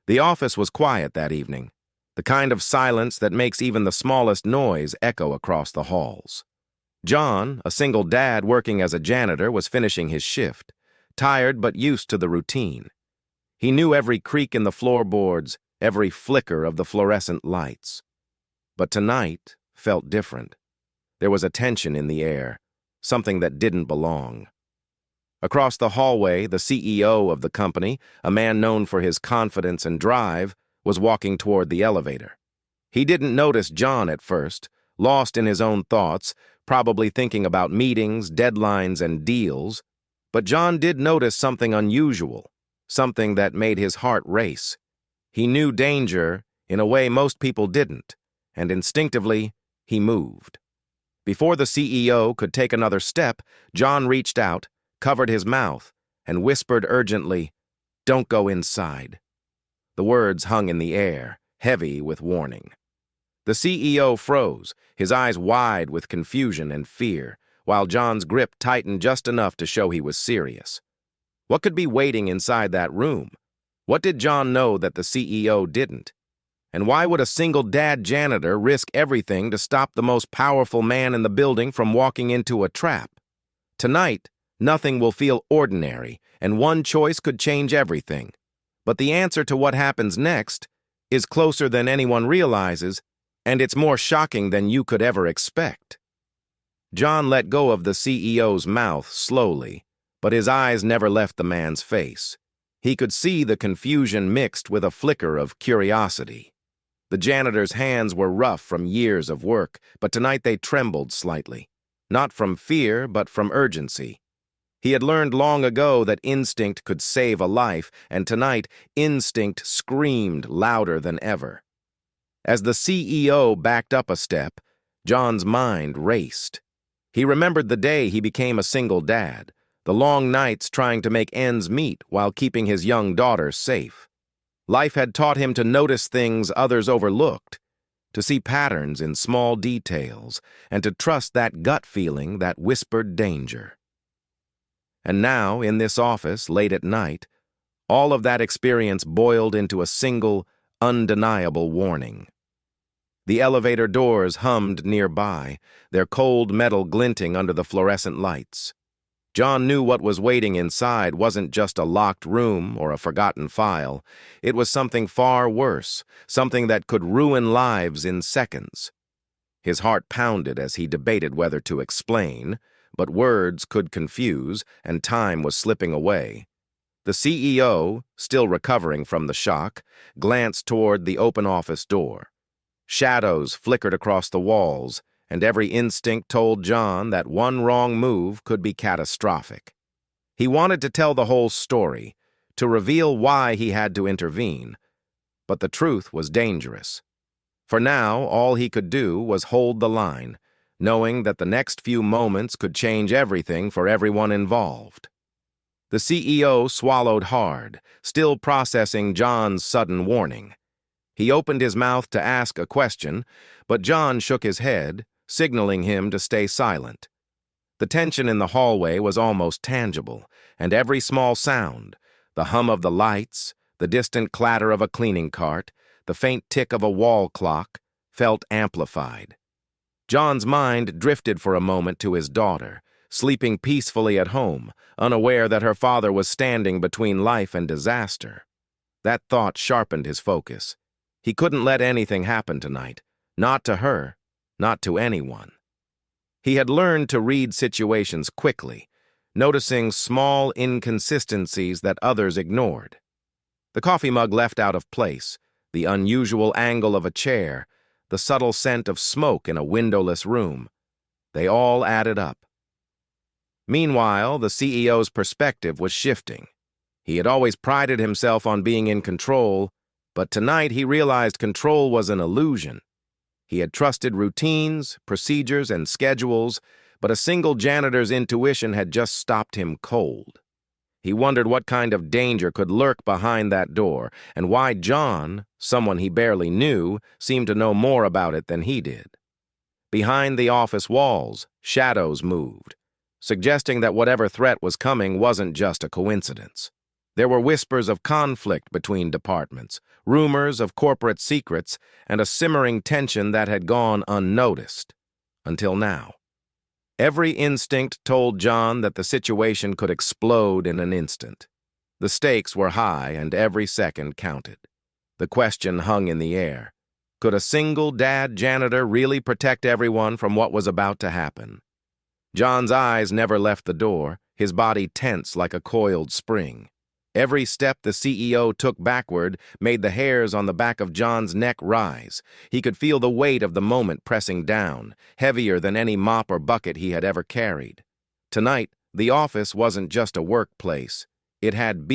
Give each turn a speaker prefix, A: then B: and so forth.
A: The office was quiet that evening, the kind of silence that makes even the smallest noise echo across the halls. John, a single dad working as a janitor, was finishing his shift, tired but used to the routine. He knew every creak in the floorboards, every flicker of the fluorescent lights. But tonight felt different. There was a tension in the air, something that didn't belong. Across the hallway, the CEO of the company, a man known for his confidence and drive, was walking toward the elevator. He didn't notice John at first, lost in his own thoughts, probably thinking about meetings, deadlines, and deals. But John did notice something unusual, something that made his heart race. He knew danger in a way most people didn't, and instinctively, he moved. Before the CEO could take another step, John reached out, covered his mouth, and whispered urgently, "Don't go inside." The words hung in the air, heavy with warning. The CEO froze, his eyes wide with confusion and fear, while John's grip tightened just enough to show he was serious. What could be waiting inside that room? What did John know that the CEO didn't? And why would a single dad janitor risk everything to stop the most powerful man in the building from walking into a trap? Tonight, nothing will feel ordinary, and one choice could change everything. But the answer to what happens next is closer than anyone realizes, and it's more shocking than you could ever expect. John let go of the CEO's mouth slowly, but his eyes never left the man's face. He could see the confusion mixed with a flicker of curiosity. The janitor's hands were rough from years of work, but tonight they trembled slightly, not from fear, but from urgency. He had learned long ago that instinct could save a life, and tonight instinct screamed louder than ever. As the CEO backed up a step, John's mind raced. He remembered the day he became a single dad, the long nights trying to make ends meet while keeping his young daughter safe. Life had taught him to notice things others overlooked, to see patterns in small details, and to trust that gut feeling that whispered danger. And now, in this office, late at night, all of that experience boiled into a single, undeniable warning. The elevator doors hummed nearby, their cold metal glinting under the fluorescent lights. John knew what was waiting inside wasn't just a locked room or a forgotten file. It was something far worse, something that could ruin lives in seconds. His heart pounded as he debated whether to explain, but words could confuse, and time was slipping away. The CEO, still recovering from the shock, glanced toward the open office door. Shadows flickered across the walls, and every instinct told John that one wrong move could be catastrophic. He wanted to tell the whole story, to reveal why he had to intervene, but the truth was dangerous. For now, all he could do was hold the line, knowing that the next few moments could change everything for everyone involved. The CEO swallowed hard, still processing John's sudden warning. He opened his mouth to ask a question, but John shook his head, signaling him to stay silent. The tension in the hallway was almost tangible, and every small sound, the hum of the lights, the distant clatter of a cleaning cart, the faint tick of a wall clock, felt amplified. John's mind drifted for a moment to his daughter, sleeping peacefully at home, unaware that her father was standing between life and disaster. That thought sharpened his focus. He couldn't let anything happen tonight, not to her, not to anyone. He had learned to read situations quickly, noticing small inconsistencies that others ignored. The coffee mug left out of place, the unusual angle of a chair, the subtle scent of smoke in a windowless room. They all added up. Meanwhile, the CEO's perspective was shifting. He had always prided himself on being in control, but tonight he realized control was an illusion. He had trusted routines, procedures, and schedules, but a single janitor's intuition had just stopped him cold. He wondered what kind of danger could lurk behind that door, and why John, someone he barely knew, seemed to know more about it than he did. Behind the office walls, shadows moved, suggesting that whatever threat was coming wasn't just a coincidence. There were whispers of conflict between departments, rumors of corporate secrets, and a simmering tension that had gone unnoticed. Until now. Every instinct told John that the situation could explode in an instant. The stakes were high and every second counted. The question hung in the air. Could a single dad janitor really protect everyone from what was about to happen? John's eyes never left the door, his body tense like a coiled spring. Every step the CEO took backward made the hairs on the back of John's neck rise. He could feel the weight of the moment pressing down, heavier than any mop or bucket he had ever carried. Tonight, the office wasn't just a workplace. It had